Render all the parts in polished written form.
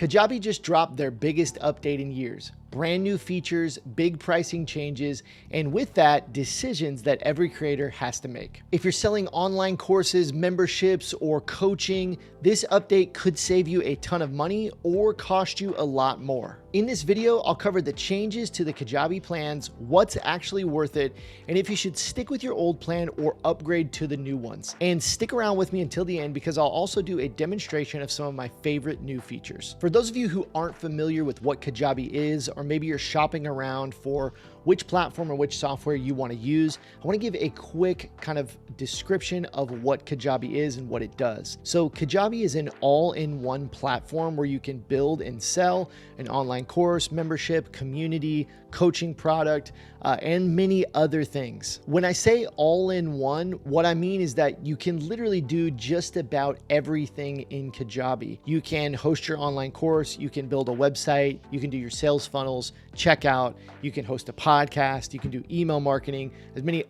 Kajabi just dropped their biggest update in years. Brand new features, big pricing changes, and with that, decisions that every creator has to make. If you're selling online courses, memberships, or coaching, this update could save you a ton of money or cost you a lot more. In this video, I'll cover the changes to the Kajabi plans, what's actually worth it, and if you should stick with your old plan or upgrade to the new ones. And stick around with me until the end because I'll also do a demonstration of some of my favorite new features. For those of you who aren't familiar with what Kajabi is, or maybe you're shopping around for which platform or which software you want to use, I want to give a quick kind of description of what Kajabi is and what it does. So Kajabi is an all-in-one platform where you can build and sell an online course, membership, community, coaching product, and many other things. When I say all-in-one, what I mean is that you can literally do just about everything in Kajabi. You can host your online course, you can build a website, you can do your sales funnels, checkout, you can host a podcast, you can do email marketing,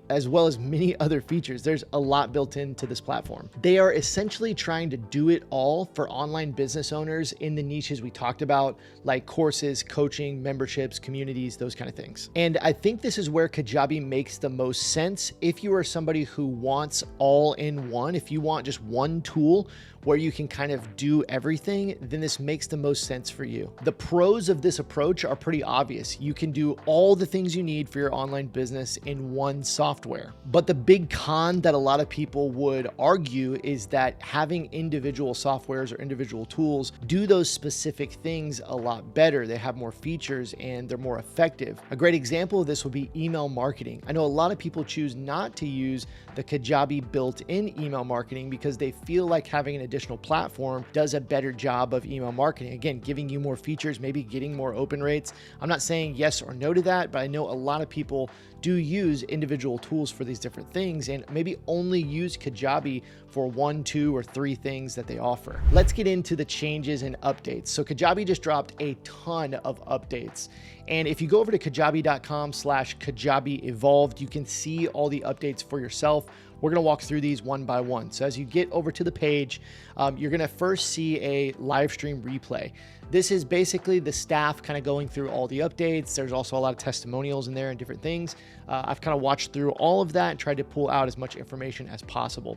as well as many other features. There's a lot built into this platform. They are essentially trying to do it all for online business owners in the niches we talked about, like courses, coaching, memberships, communities, those kind of things. And I think this is where Kajabi makes the most sense if you are somebody who wants all in one. If you want just one tool where you can kind of do everything, then this makes the most sense for you. The pros of this approach are pretty obvious. You can do all the things you need for your online business in one software. But the big con that a lot of people would argue is that having individual softwares or individual tools do those specific things a lot better. They have more features and they're more effective. A great example of this would be email marketing. I know a lot of people choose not to use the Kajabi built-in email marketing because they feel like having an additional platform does a better job of email marketing. Again, giving you more features, maybe getting more open rates. I'm not saying yes or no to that, but I know a lot of people do use individual tools for these different things and maybe only use Kajabi for 1, 2, or 3 things that they offer. Let's get into the changes and updates. So Kajabi just dropped a ton of updates. And if you go over to kajabi.com/Kajabi Evolved, you can see all the updates for yourself. We're going to walk through these one by one. So as you get over to the page, you're going to first see a live stream replay. This is basically the staff kind of going through all the updates. There's also a lot of testimonials in there and different things. I've kind of watched through all of that and tried to pull out as much information as possible.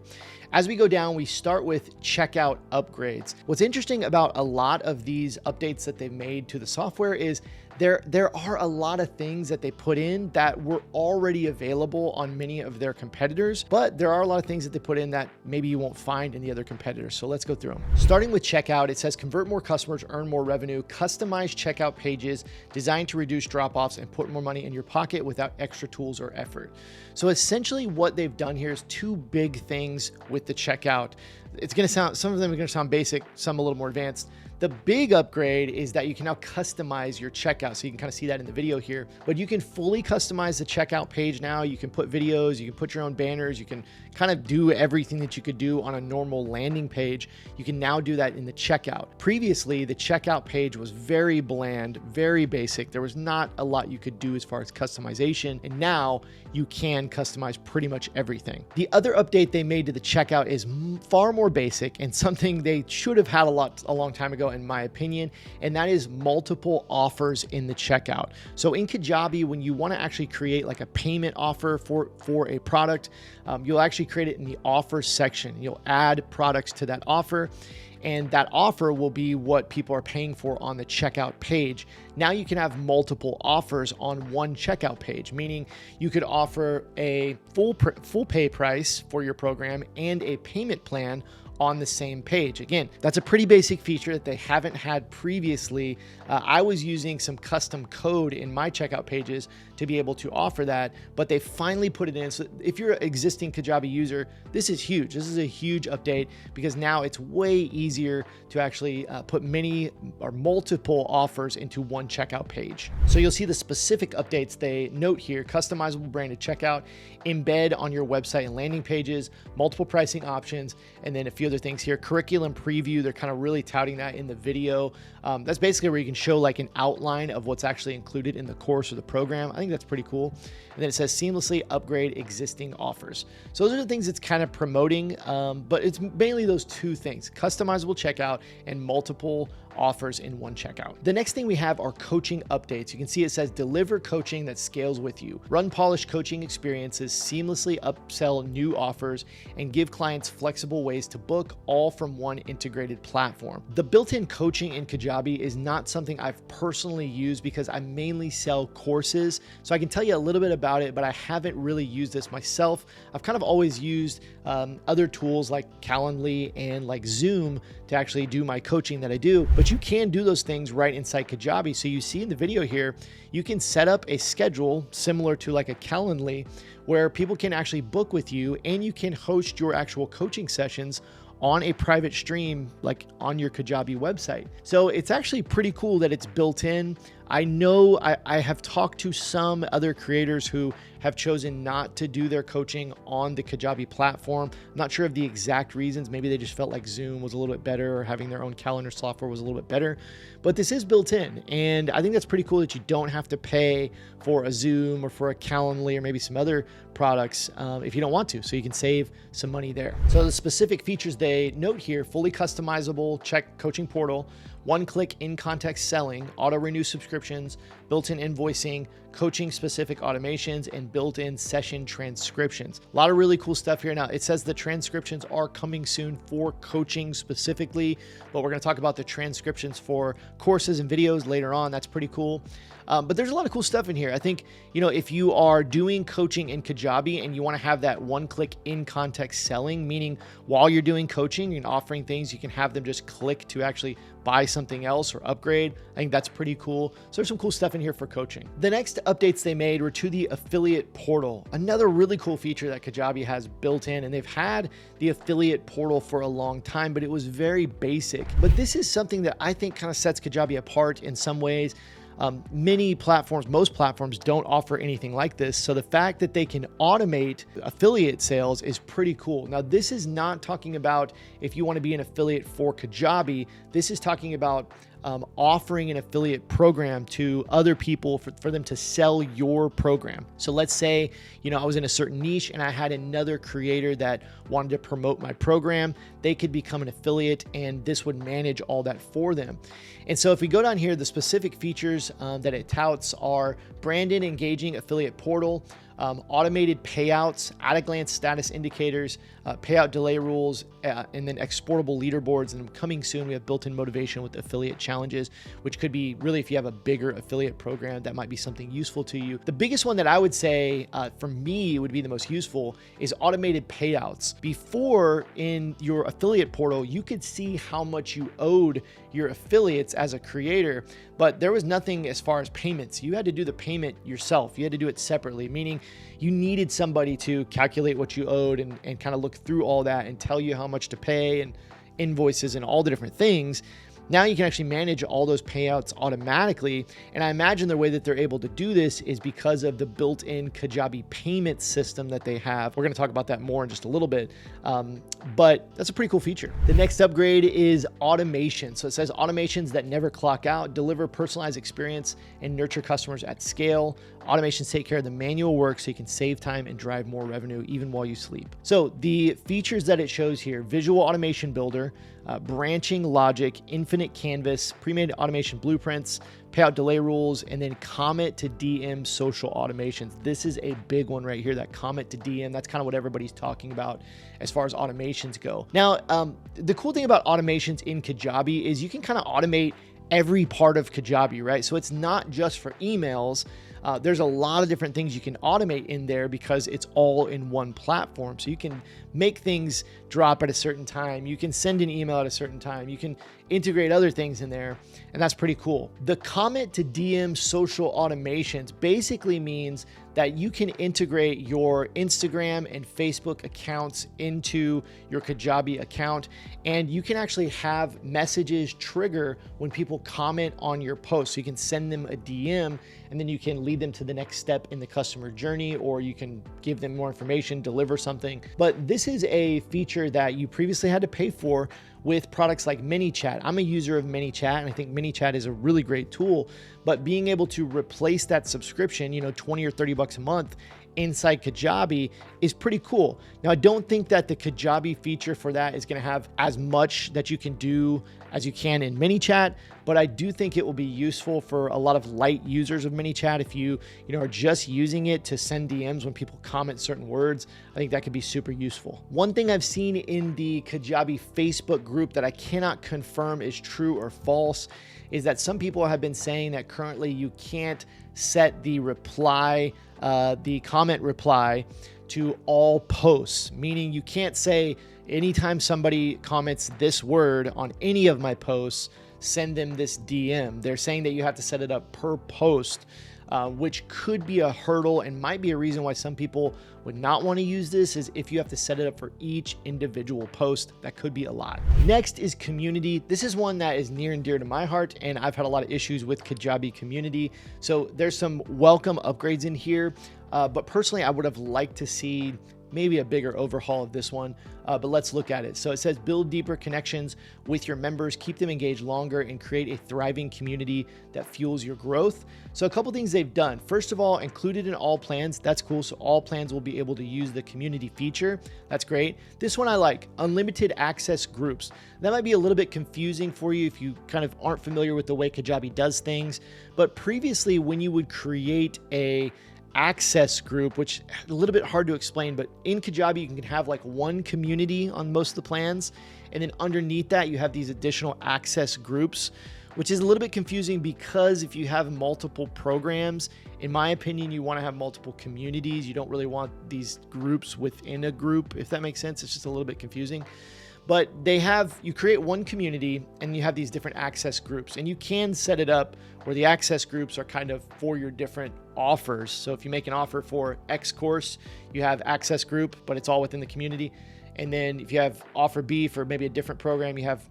As we go down, we start with checkout upgrades. What's interesting about a lot of these updates that they've made to the software is there are a lot of things that they put in that were already available on many of their competitors, but there are a lot of things that they put in that maybe you won't find in the other competitors. So let's go through them. Starting with checkout, it says convert more customers, earn more revenue, customize checkout pages designed to reduce drop-offs and put more money in your pocket without extra tools or effort. So essentially what they've done here is 2 big things with the checkout. It's going to sound, some of them are going to sound basic, some a little more advanced. The big upgrade is that you can now customize your checkout. So you can kind of see that in the video here, but you can fully customize the checkout page now. You can put videos, you can put your own banners, you can kind of do everything that you could do on a normal landing page. You can now do that in the checkout. Previously, the checkout page was very bland, very basic. There was not a lot you could do as far as customization. And now you can customize pretty much everything. The other update they made to the checkout is far more basic and something they should have had a long time ago, in my opinion, and that is multiple offers in the checkout. So in Kajabi, when you want to actually create like a payment offer for a product, you'll actually create it in the offers section. You'll add products to that offer, and that offer will be what people are paying for on the checkout page. Now you can have multiple offers on one checkout page, meaning you could offer a full pay price for your program and a payment plan on the same page. Again, that's a pretty basic feature that they haven't had previously. I was using some custom code in my checkout pages to be able to offer that, but they finally put it in. So if you're an existing Kajabi user, this is huge. This is a huge update because now it's way easier to actually put many or multiple offers into one checkout page. So you'll see the specific updates they note here: customizable branded checkout, embed on your website and landing pages, multiple pricing options, and then a few other things here. Curriculum preview, they're kind of really touting that in the video. That's basically where you can show like an outline of what's actually included in the course or the program. I think that's pretty cool. And then it says seamlessly upgrade existing offers. So those are the things it's kind of promoting, but it's mainly those 2 things: customizable checkout and multiple offers in one checkout. The next thing we have are coaching updates. You can see it says deliver coaching that scales with you. Run polished coaching experiences, seamlessly upsell new offers, and give clients flexible ways to book, all from one integrated platform. The built-in coaching in Kajabi is not something I've personally used because I mainly sell courses. So I can tell you a little bit about it, but I haven't really used this myself. I've kind of always used other tools like Calendly and like Zoom to actually do my coaching that I do, but you can do those things right inside Kajabi. So you see in the video here, you can set up a schedule similar to like a Calendly where people can actually book with you, and you can host your actual coaching sessions on a private stream, like on your Kajabi website. So it's actually pretty cool that it's built in. I know I have talked to some other creators who have chosen not to do their coaching on the Kajabi platform. I'm not sure of the exact reasons. Maybe they just felt like Zoom was a little bit better, or having their own calendar software was a little bit better, but this is built in. And I think that's pretty cool that you don't have to pay for a Zoom or for a Calendly or maybe some other products if you don't want to. So you can save some money there. So the specific features they note here: fully customizable check coaching portal, one-click in-context selling, auto-renew subscriptions, built-in invoicing, coaching-specific automations, and built-in session transcriptions. A lot of really cool stuff here. Now, it says the transcriptions are coming soon for coaching specifically, but we're going to talk about the transcriptions for courses and videos later on. That's pretty cool. But there's a lot of cool stuff in here. I think, if you are doing coaching in Kajabi and you want to have that one-click in-context selling, meaning while you're doing coaching and offering things, you can have them just click to actually buy something else or upgrade. I think that's pretty cool. So there's some cool stuff in here for coaching. The next updates they made were to the affiliate portal, another really cool feature that Kajabi has built in. And they've had the affiliate portal for a long time, but it was very basic. But this is something that I think kind of sets Kajabi apart in some ways. Most platforms don't offer anything like this. So the fact that they can automate affiliate sales is pretty cool. Now, this is not talking about if you want to be an affiliate for Kajabi. This is talking about offering an affiliate program to other people for them to sell your program. So let's say, I was in a certain niche and I had another creator that wanted to promote my program. They could become an affiliate and this would manage all that for them. And so if we go down here, the specific features that it touts are branded, engaging affiliate portal, automated payouts, at-a-glance status indicators, payout delay rules, and then exportable leaderboards. And coming soon, we have built-in motivation with affiliate challenges, which could be really, if you have a bigger affiliate program, that might be something useful to you. The biggest one that I would say for me would be the most useful is automated payouts. Before, in your affiliate portal, you could see how much you owed your affiliates as a creator, but there was nothing as far as payments. You had to do the payment yourself. You had to do it separately, meaning you needed somebody to calculate what you owed and kind of look through all that and tell you how much to pay and invoices and all the different things. Now you can actually manage all those payouts automatically. And I imagine the way that they're able to do this is because of the built-in Kajabi payment system that they have. We're going to talk about that more in just a little bit, but that's a pretty cool feature. The next upgrade is automation. So it says automations that never clock out, deliver personalized experience, and nurture customers at scale. Automations take care of the manual work so you can save time and drive more revenue even while you sleep. So the features that it shows here: visual automation builder, branching logic, infinite canvas, pre-made automation blueprints, payout delay rules, and then comment to DM social automations. This is a big one right here, that comment to DM. That's kind of what everybody's talking about as far as automations go. Now, the cool thing about automations in Kajabi is you can kind of automate every part of Kajabi, right? So it's not just for emails. There's a lot of different things you can automate in there because it's all in one platform. So you can make things drop at a certain time. You can send an email at a certain time. You can integrate other things in there, and that's pretty cool. The comment to DM social automations basically means that you can integrate your Instagram and Facebook accounts into your Kajabi account, and you can actually have messages trigger when people comment on your post. So you can send them a DM, and then you can lead them to the next step in the customer journey, or you can give them more information, deliver something. But this is a feature that you previously had to pay for with products like ManyChat. I'm a user of ManyChat, and I think ManyChat is a really great tool, but being able to replace that subscription, 20 or 30 bucks a month inside Kajabi is pretty cool. Now, I don't think that the Kajabi feature for that is going to have as much that you can do as you can in ManyChat, but I do think it will be useful for a lot of light users of ManyChat. If you are just using it to send DMs when people comment certain words, I think that could be super useful. One thing I've seen in the Kajabi Facebook group that I cannot confirm is true or false is that some people have been saying that currently you can't set the comment reply to all posts, meaning you can't say anytime somebody comments this word on any of my posts, send them this DM. They're saying that you have to set it up per post, which could be a hurdle and might be a reason why some people would not want to use this, is if you have to set it up for each individual post. That could be a lot. Next is community. This is one that is near and dear to my heart, and I've had a lot of issues with Kajabi community. So there's some welcome upgrades in here, but personally, I would have liked to see maybe a bigger overhaul of this one, but let's look at it. So it says build deeper connections with your members, keep them engaged longer, and create a thriving community that fuels your growth. So a couple things they've done. First of all, included in all plans. That's cool. So all plans will be able to use the community feature. That's great. This one I like, unlimited access groups. That might be a little bit confusing for you if you kind of aren't familiar with the way Kajabi does things, but previously when you would create a access group, which is a little bit hard to explain, but in Kajabi, you can have like one community on most of the plans. And then underneath that, you have these additional access groups, which is a little bit confusing because if you have multiple programs, in my opinion, you want to have multiple communities. You don't really want these groups within a group, if that makes sense. It's just a little bit confusing. But you create one community and you have these different access groups, and you can set it up where the access groups are kind of for your different offers. So if you make an offer for X course, you have access group, but it's all within the community. And then if you have offer B for maybe a different program, you have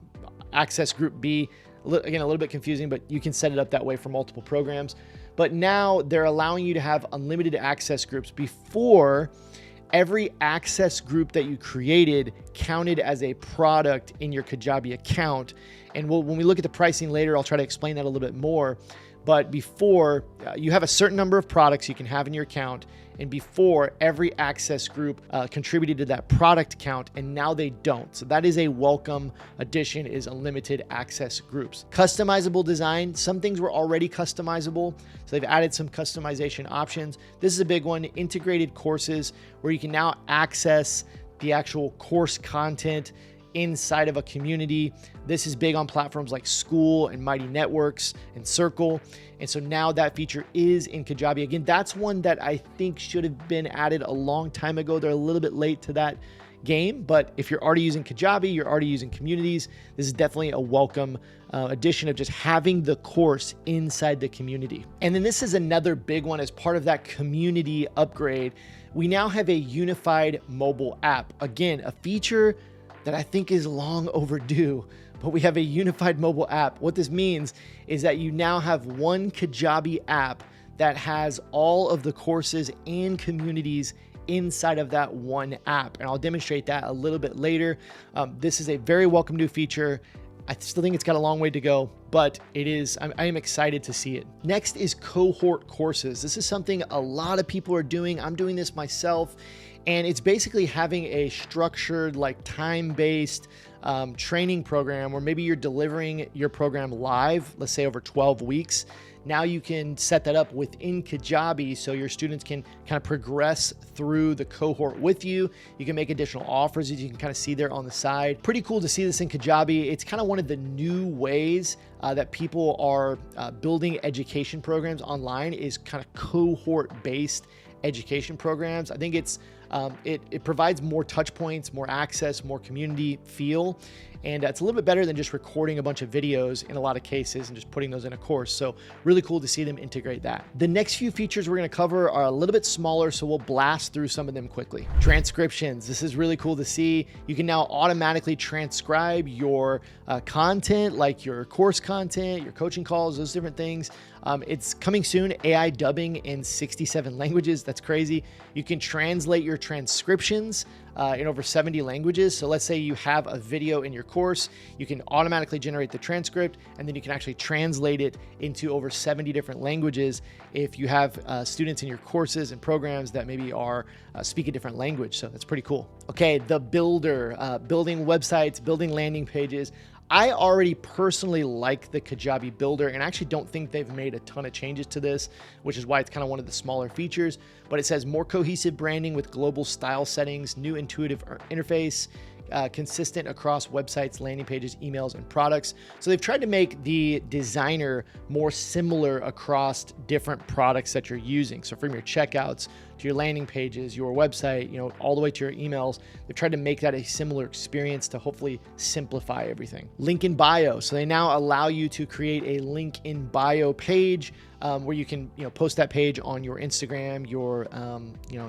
access group B. Again, a little bit confusing, but you can set it up that way for multiple programs. But now they're allowing you to have unlimited access groups. Before, every access group that you created counted as a product in your Kajabi account. And when we look at the pricing later, I'll try to explain that a little bit more. But before, you have a certain number of products you can have in your account. And before, every access group contributed to that product count, and now they don't. So that is a welcome addition, is unlimited access groups. Customizable design. Some things were already customizable, so they've added some customization options. This is a big one, integrated courses, where you can now access the actual course content inside of a community. This is big on platforms like Skool and Mighty Networks and Circle. And so now that feature is in Kajabi. Again, that's one that I think should have been added a long time ago. They're a little bit late to that game, but if you're already using Kajabi, you're already using communities, this is definitely a welcome addition of just having the course inside the community. And then this is another big one as part of that community upgrade. We now have a unified mobile app. Again, a feature that I think is long overdue, but we have a unified mobile app. What this means is that you now have one Kajabi app that has all of the courses and communities inside of that one app. And I'll demonstrate that a little bit later. This is a very welcome new feature. I still think it's got a long way to go, but I am excited to see it. Next is Cohort Courses. This is something a lot of people are doing. I'm doing this myself. And it's basically having a structured, like time-based training program where maybe you're delivering your program live, let's say over 12 weeks. Now you can set that up within Kajabi so your students can kind of progress through the cohort with you. You can make additional offers as you can kind of see there on the side. Pretty cool to see this in Kajabi. It's kind of one of the new ways that people are building education programs online, is kind of cohort-based education programs. I think it provides more touch points, more access, more community feel. And it's a little bit better than just recording a bunch of videos in a lot of cases and just putting those in a course. So really cool to see them integrate that. The next few features we're going to cover are a little bit smaller, so we'll blast through some of them quickly. Transcriptions. This is really cool to see. You can now automatically transcribe your content, like your course content, your coaching calls, those different things. It's coming soon, AI dubbing in 67 languages. That's crazy. You can translate your transcriptions in over 70 languages. So let's say you have a video in your course, you can automatically generate the transcript, and then you can actually translate it into over 70 different languages if you have students in your courses and programs that maybe are speak a different language. So that's pretty cool. Okay, the builder, building websites, building landing pages. I already personally like the Kajabi builder, and I actually don't think they've made a ton of changes to this, which is why it's kind of one of the smaller features. But it says more cohesive branding with global style settings, new intuitive interface, consistent across websites, landing pages, emails, and products. So they've tried to make the designer more similar across different products that you're using. So from your checkouts to your landing pages, your website, all the way to your emails, they've tried to make that a similar experience to hopefully simplify everything. Link in bio. So they now allow you to create a link in bio page where you can, post that page on your Instagram, your,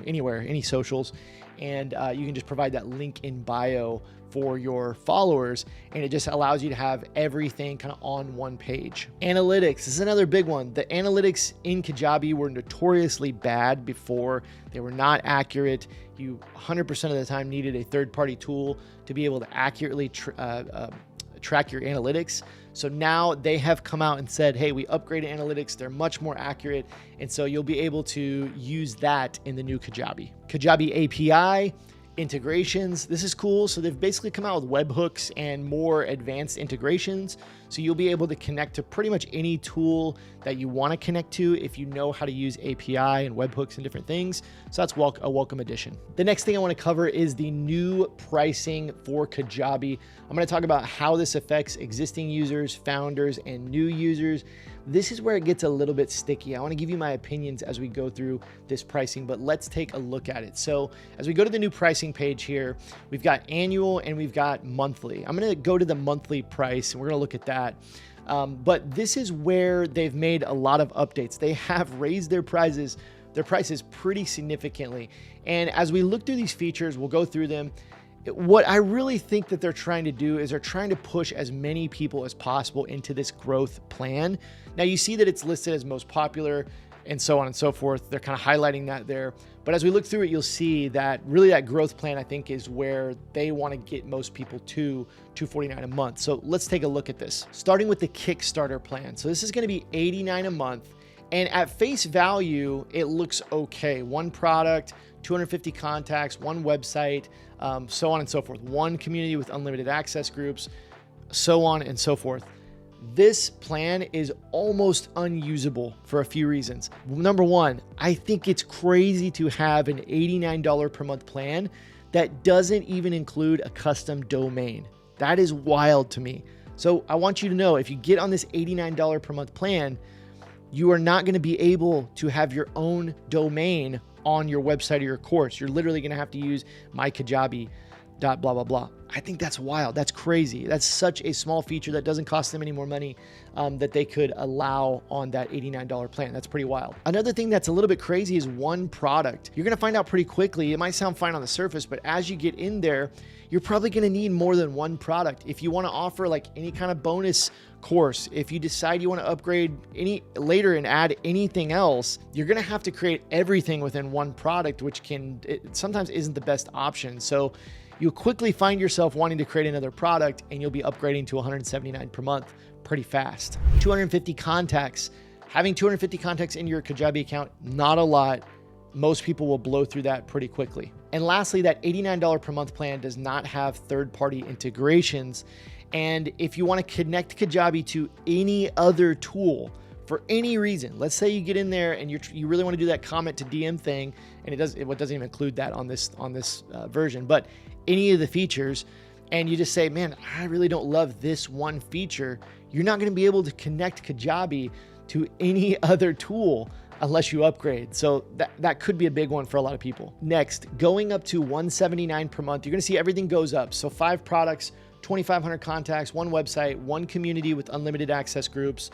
anywhere, any socials. And you can just provide that link in bio for your followers, and it just allows you to have everything kind of on one page. Analytics this is another big one. The analytics in Kajabi were notoriously bad before. They were not accurate. You 100% of the time needed a third-party tool to be able to accurately track your analytics. So now they have come out and said, hey, we upgraded analytics. They're much more accurate. And so you'll be able to use that in the new Kajabi. Kajabi API integrations. This is cool. So they've basically come out with webhooks and more advanced integrations. So you'll be able to connect to pretty much any tool that you want to connect to if you know how to use API and webhooks and different things. So that's a welcome addition. The next thing I want to cover is the new pricing for Kajabi. I'm going to talk about how this affects existing users, founders, and new users. This is where it gets a little bit sticky. I want to give you my opinions as we go through this pricing, but let's take a look at it. So as we go to the new pricing page here, we've got annual and we've got monthly. I'm going to go to the monthly price and we're going to look at that. But this is where they've made a lot of updates. They have raised their prices pretty significantly. And as we look through these features, we'll go through them. What I really think that they're trying to do is they're trying to push as many people as possible into this growth plan. Now you see that it's listed as most popular and so on and so forth. They're kind of highlighting that there. But as we look through it, you'll see that really that growth plan, I think, is where they want to get most people to $249 a month. So let's take a look at this. Starting with the Kickstarter plan. So this is going to be $89 a month. And at face value, it looks okay. One product, 250 contacts, one website, so on and so forth. One community with unlimited access groups, so on and so forth. This plan is almost unusable for a few reasons. Number one, I think it's crazy to have an $89 per month plan that doesn't even include a custom domain. That is wild to me. So I want you to know, if you get on this $89 per month plan, you are not going to be able to have your own domain on your website or your course. You're literally going to have to use mykajabi.blah, blah, blah. I think that's wild. That's crazy. That's such a small feature that doesn't cost them any more money that they could allow on that $89 plan. That's pretty wild. Another thing that's a little bit crazy is one product. You're going to find out pretty quickly. It might sound fine on the surface, but as you get in there, you're probably going to need more than one product. If you want to offer like any kind of bonus course, if you decide you want to upgrade any later and add anything else, you're going to have to create everything within one product, which sometimes isn't the best option. So you'll quickly find yourself wanting to create another product and you'll be upgrading to $179 per month pretty fast. 250 contacts. Having 250 contacts in your Kajabi account, not a lot. Most people will blow through that pretty quickly. And lastly, that $89 per month plan does not have third-party integrations. And if you want to connect Kajabi to any other tool for any reason, let's say you get in there and you really want to do that comment to DM thing, and it doesn't even include that on this version, but any of the features, and you just say, man, I really don't love this one feature, you're not going to be able to connect Kajabi to any other tool unless you upgrade. So that could be a big one for a lot of people. Next, going up to $179 per month, you're going to see everything goes up. So 5 products, 2,500 contacts, one website, one community with unlimited access groups,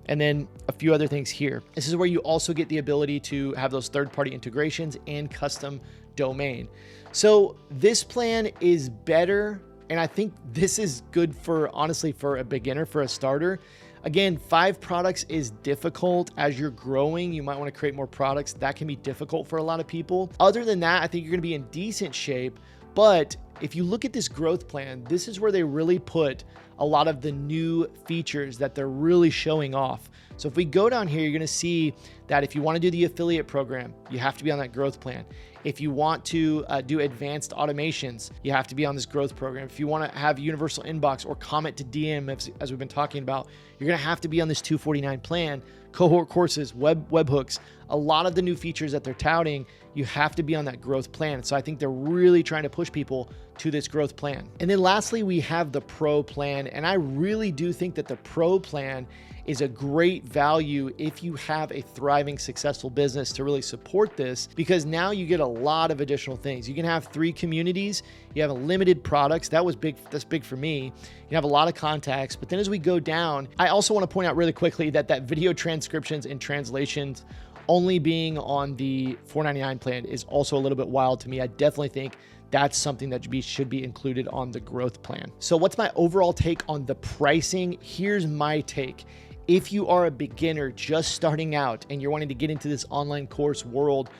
and then a few other things here. This is where you also get the ability to have those third-party integrations and custom domain. So this plan is better, and I think this is good honestly, for a beginner, for a starter. Again, 5 products is difficult. As you're growing, you might want to create more products. That can be difficult for a lot of people. Other than that, I think you're going to be in decent shape. But if you look at this growth plan, this is where they really put a lot of the new features that they're really showing off. So if we go down here, you're going to see that if you want to do the affiliate program, you have to be on that growth plan. If you want to do advanced automations, you have to be on this growth program. If you want to have universal inbox or comment to DM, as we've been talking about, you're going to have to be on this $249 plan. Cohort courses, webhooks, a lot of the new features that they're touting, you have to be on that growth plan. So I think they're really trying to push people to this growth plan. And then lastly, we have the Pro plan. And I really do think that the Pro plan is a great value if you have a thriving, successful business to really support this, because now you get a lot of additional things. You can have 3 communities, you have limited products. That's big for me. You have a lot of contacts, but then as we go down, I also want to point out really quickly that video transcriptions and translations only being on the $499 plan is also a little bit wild to me. I definitely think that's something that should be included on the growth plan. So what's my overall take on the pricing? Here's my take. If you are a beginner just starting out and you're wanting to get into this online course world,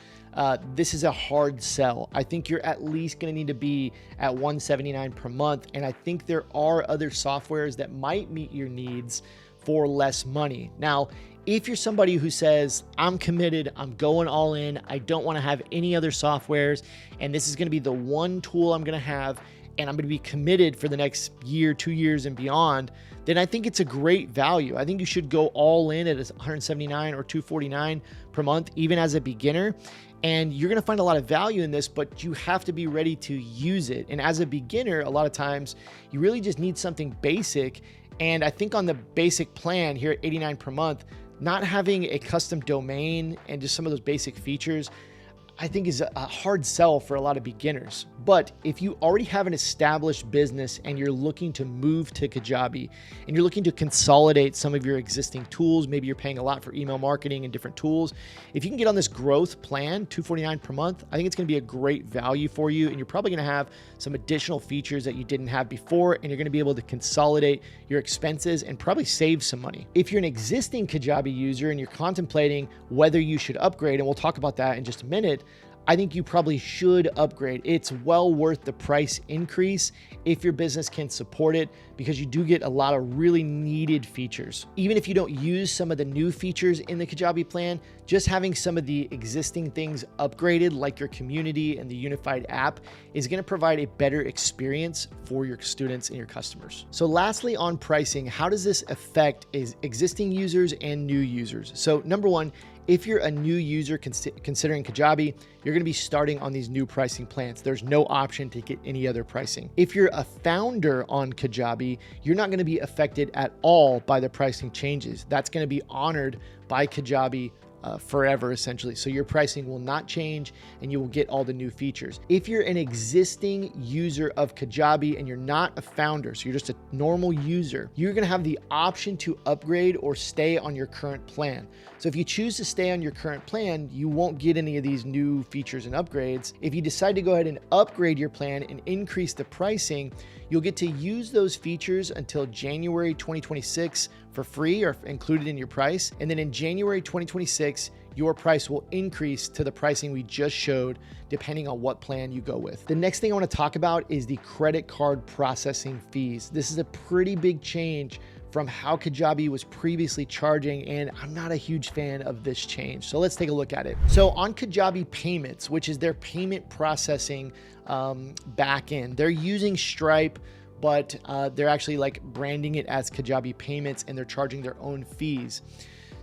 this is a hard sell. I think you're at least going to need to be at $179 per month. And I think there are other softwares that might meet your needs for less money. Now, if you're somebody who says, I'm committed, I'm going all in, I don't want to have any other softwares, and this is going to be the one tool I'm going to have, and I'm going to be committed for the next year, 2 years and beyond, then I think it's a great value. I think you should go all in at $179 or $249 per month, even as a beginner. And you're going to find a lot of value in this, but you have to be ready to use it. And as a beginner, a lot of times you really just need something basic. And I think on the basic plan here at $89 per month, not having a custom domain and just some of those basic features, I think is a hard sell for a lot of beginners. But if you already have an established business and you're looking to move to Kajabi and you're looking to consolidate some of your existing tools, maybe you're paying a lot for email marketing and different tools, if you can get on this growth plan, $249 per month, I think it's going to be a great value for you. And you're probably going to have some additional features that you didn't have before, and you're going to be able to consolidate your expenses and probably save some money. If you're an existing Kajabi user and you're contemplating whether you should upgrade, and we'll talk about that in just a minute, I think you probably should upgrade. It's well worth the price increase if your business can support it, because you do get a lot of really needed features. Even if you don't use some of the new features in the Kajabi plan, just having some of the existing things upgraded, like your community and the unified app, is going to provide a better experience for your students and your customers. So lastly, on pricing, how does this affect existing users and new users? So number one, if you're a new user considering Kajabi, you're going to be starting on these new pricing plans. There's no option to get any other pricing. If you're a founder on Kajabi, you're not going to be affected at all by the pricing changes. That's going to be honored by Kajabi forever, essentially. So your pricing will not change and you will get all the new features. If you're an existing user of Kajabi and you're not a founder, so you're just a normal user, you're going to have the option to upgrade or stay on your current plan. So if you choose to stay on your current plan, you won't get any of these new features and upgrades. If you decide to go ahead and upgrade your plan and increase the pricing, you'll get to use those features until January 2026 for free or included in your price. And then in January 2026, your price will increase to the pricing we just showed, depending on what plan you go with. The next thing I want to talk about is the credit card processing fees. This is a pretty big change from how Kajabi was previously charging, and I'm not a huge fan of this change. So let's take a look at it. So on Kajabi Payments, which is their payment processing backend, they're using Stripe, but they're actually like branding it as Kajabi Payments, and they're charging their own fees.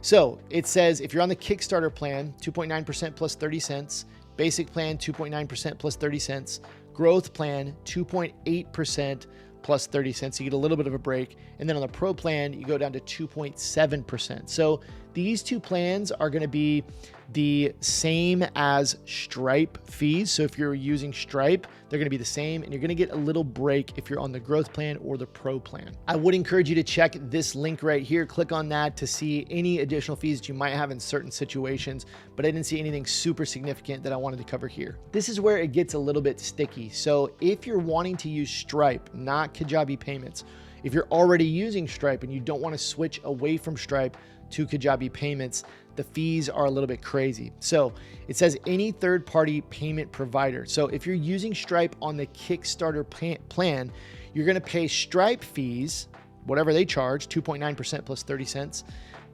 So it says if you're on the Kickstarter plan, 2.9% plus 30 cents, basic plan, 2.9% plus 30 cents, growth plan, 2.8% plus 30 cents. You get a little bit of a break. And then on the Pro plan, you go down to 2.7%. So these two plans are going to be the same as Stripe fees. So if you're using Stripe, they're going to be the same, and you're going to get a little break if you're on the growth plan or the Pro plan. I would encourage you to check this link right here. Click on that to see any additional fees that you might have in certain situations, but I didn't see anything super significant that I wanted to cover here. This is where it gets a little bit sticky. So if you're wanting to use Stripe, not Kajabi Payments, if you're already using Stripe and you don't want to switch away from Stripe to Kajabi Payments, the fees are a little bit crazy. So it says any third-party payment provider. So if you're using Stripe on the Kickstarter plan, you're going to pay Stripe fees, whatever they charge, 2.9% plus 30 cents.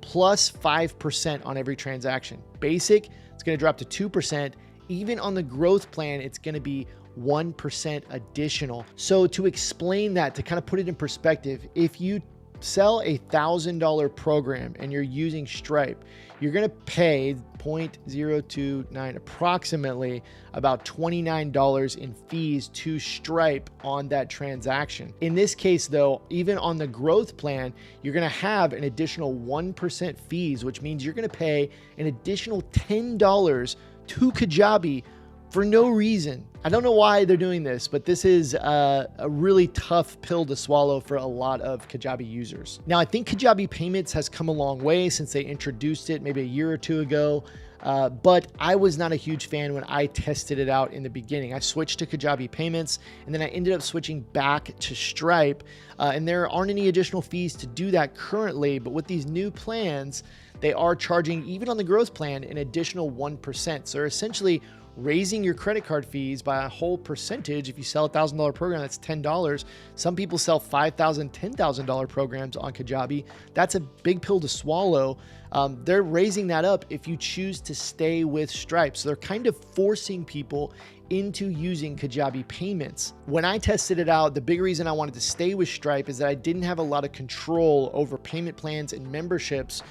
plus 5% on every transaction. Basic, it's going to drop to 2%. Even on the growth plan, it's going to be 1% additional. So to explain that, to kind of put it in perspective, if you sell a $1,000 program and you're using Stripe, you're going to pay 0.029, approximately about $29 in fees to Stripe on that transaction. In this case though, even on the growth plan, you're going to have an additional 1% fees, which means you're going to pay an additional $10 to Kajabi for no reason. I don't know why they're doing this, but this is a really tough pill to swallow for a lot of Kajabi users. Now, I think Kajabi Payments has come a long way since they introduced it maybe a year or two ago, but I was not a huge fan when I tested it out in the beginning. I switched to Kajabi Payments, and then I ended up switching back to Stripe, and there aren't any additional fees to do that currently, but with these new plans, they are charging, even on the growth plan, an additional 1%. So they're essentially raising your credit card fees by a whole percentage. If you sell a $1,000 program, that's $10. Some people sell $5,000, $10,000 programs on Kajabi. That's a big pill to swallow. They're raising that up if you choose to stay with Stripe. So they're kind of forcing people into using Kajabi Payments. When I tested it out, the big reason I wanted to stay with Stripe is that I didn't have a lot of control over payment plans and memberships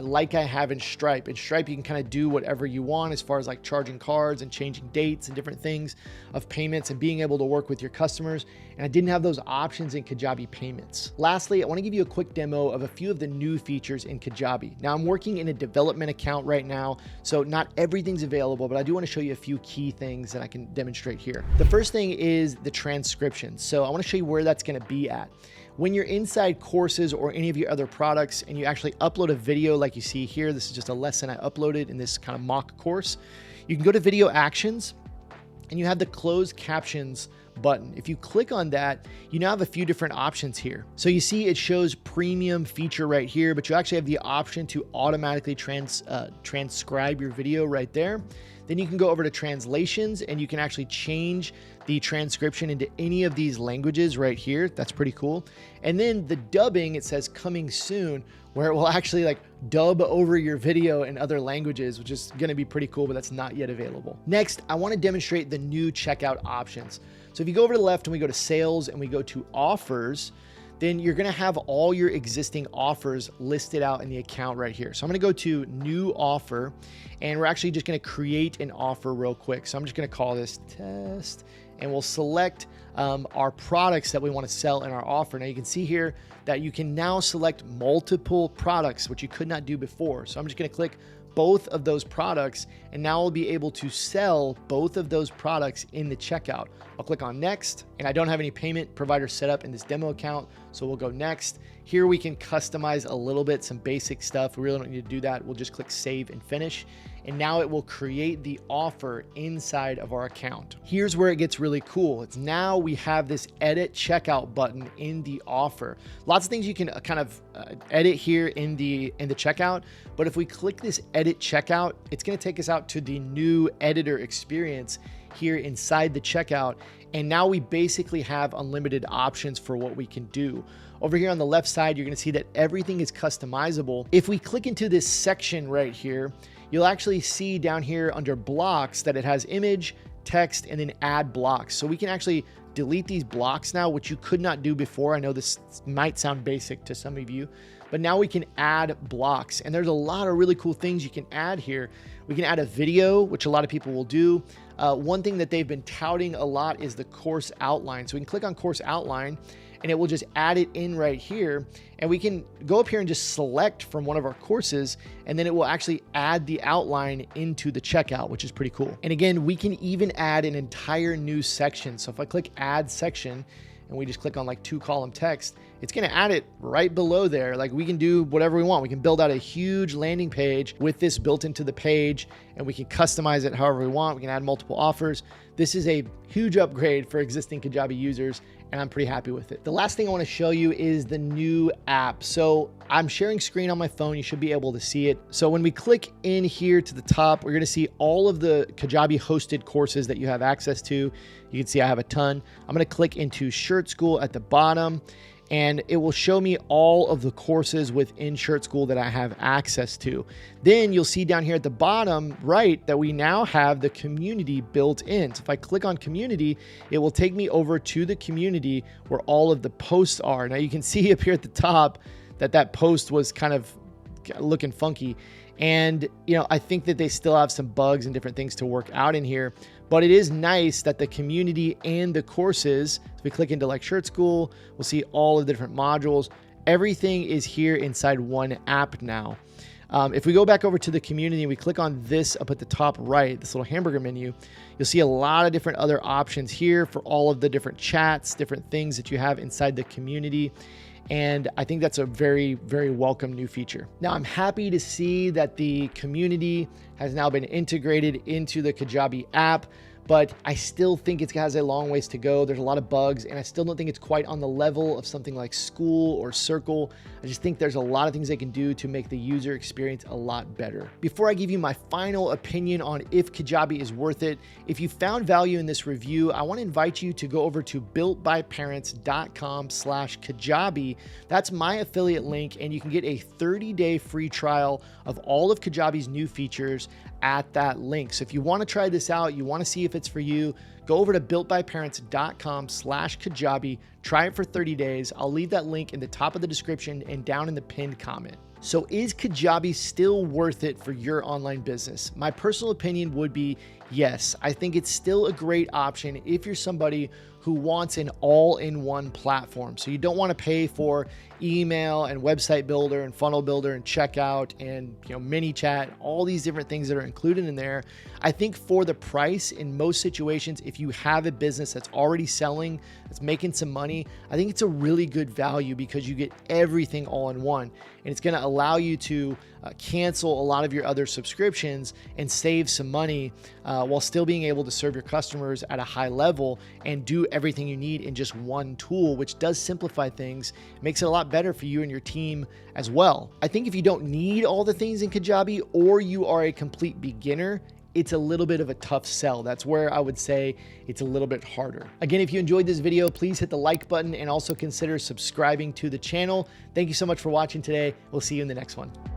like I have in Stripe. In Stripe, you can kind of do whatever you want as far as like charging cards and changing dates and different things of payments and being able to work with your customers. And I didn't have those options in Kajabi Payments. Lastly, I want to give you a quick demo of a few of the new features in Kajabi. Now, I'm working in a development account right now, so not everything's available, but I do want to show you a few key things that I can demonstrate here. The first thing is the transcriptions. So I want to show you where that's going to be at. When you're inside courses or any of your other products and you actually upload a video like you see here, this is just a lesson I uploaded in this kind of mock course, you can go to video actions and you have the closed captions button. If you click on that, you now have a few different options here. So you see it shows premium feature right here, but you actually have the option to automatically transcribe your video right there. Then you can go over to translations and you can actually change the transcription into any of these languages right here. That's pretty cool. And then the dubbing, it says coming soon, where it will actually like dub over your video in other languages, which is going to be pretty cool, but that's not yet available. Next, I want to demonstrate the new checkout options. So if you go over to the left and we go to sales and we go to offers, then you're going to have all your existing offers listed out in the account right here. So I'm going to go to new offer and we're actually just going to create an offer real quick. So I'm just going to call this test and we'll select our products that we want to sell in our offer. Now you can see here that you can now select multiple products, which you could not do before. So I'm just going to click both of those products and now I'll be able to sell both of those products in the checkout. I'll click on next and I don't have any payment provider set up in this demo account. So we'll go next. Here we can customize a little bit, some basic stuff. We really don't need to do that. We'll just click save and finish. And now it will create the offer inside of our account. Here's where it gets really cool. It's now we have this edit checkout button in the offer. Lots of things you can kind of edit here in the checkout. But if we click this edit checkout, it's going to take us out to the new editor experience here inside the checkout. And now we basically have unlimited options for what we can do. Over here on the left side, you're going to see that everything is customizable. If we click into this section right here, you'll actually see down here under blocks that it has image, text, and then add blocks. So we can actually delete these blocks now, which you could not do before. I know this might sound basic to some of you, but now we can add blocks. And there's a lot of really cool things you can add here. We can add a video, which a lot of people will do. One thing that they've been touting a lot is the course outline. So we can click on course outline and it will just add it in right here. And we can go up here and just select from one of our courses, and then it will actually add the outline into the checkout, which is pretty cool. And again, we can even add an entire new section. So if I click add section and we just click on like 2-column text, it's going to add it right below there. Like we can do whatever we want. We can build out a huge landing page with this built into the page, and we can customize it however we want. We can add multiple offers. This is a huge upgrade for existing Kajabi users, and I'm pretty happy with it. The last thing I want to show you is the new app. So I'm sharing screen on my phone. You should be able to see it. So when we click in here to the top, we're going to see all of the Kajabi hosted courses that you have access to. You can see I have a ton. I'm going to click into Skool at the bottom. and it will show me all of the courses within Skool that I have access to. Then you'll see down here at the bottom right that we now have the community built in. So if I click on community, it will take me over to the community where all of the posts are. Now you can see up here at the top that post was kind of looking funky. And, I think that they still have some bugs and different things to work out in here, but it is nice that the community and the courses, if we click into like Skool, we'll see all of the different modules. Everything is here inside one app now. If we go back over to the community and we click on this up at the top right, this little hamburger menu, you'll see a lot of different other options here for all of the different chats, different things that you have inside the community. And I think that's a very, very welcome new feature. Now, I'm happy to see that the community has now been integrated into the Kajabi app, but I still think it has a long ways to go. There's a lot of bugs, and I still don't think it's quite on the level of something like Skool or Circle. I just think there's a lot of things they can do to make the user experience a lot better. Before I give you my final opinion on if Kajabi is worth it, if you found value in this review, I want to invite you to go over to builtbyparents.com/Kajabi. That's my affiliate link, and you can get a 30-day free trial of all of Kajabi's new features at that link. So if you want to try this out, you want to see if it's for you, go over to builtbyparents.com/Kajabi, try it for 30 days. I'll leave that link in the top of the description and down in the pinned comment. So is Kajabi still worth it for your online business? My personal opinion would be yes. I think it's still a great option if you're somebody who wants an all-in-one platform. So you don't want to pay for email and website builder and funnel builder and checkout and mini chat, all these different things that are included in there. I think for the price, in most situations, if you have a business that's already selling, that's making some money, I think it's a really good value because you get everything all in one. And it's going to allow you to cancel a lot of your other subscriptions and save some money while still being able to serve your customers at a high level and do everything you need in just one tool, which does simplify things, makes it a lot better for you and your team as well. I think if you don't need all the things in Kajabi or you are a complete beginner, it's a little bit of a tough sell. That's where I would say it's a little bit harder. Again, if you enjoyed this video, please hit the like button and also consider subscribing to the channel. Thank you so much for watching today. We'll see you in the next one.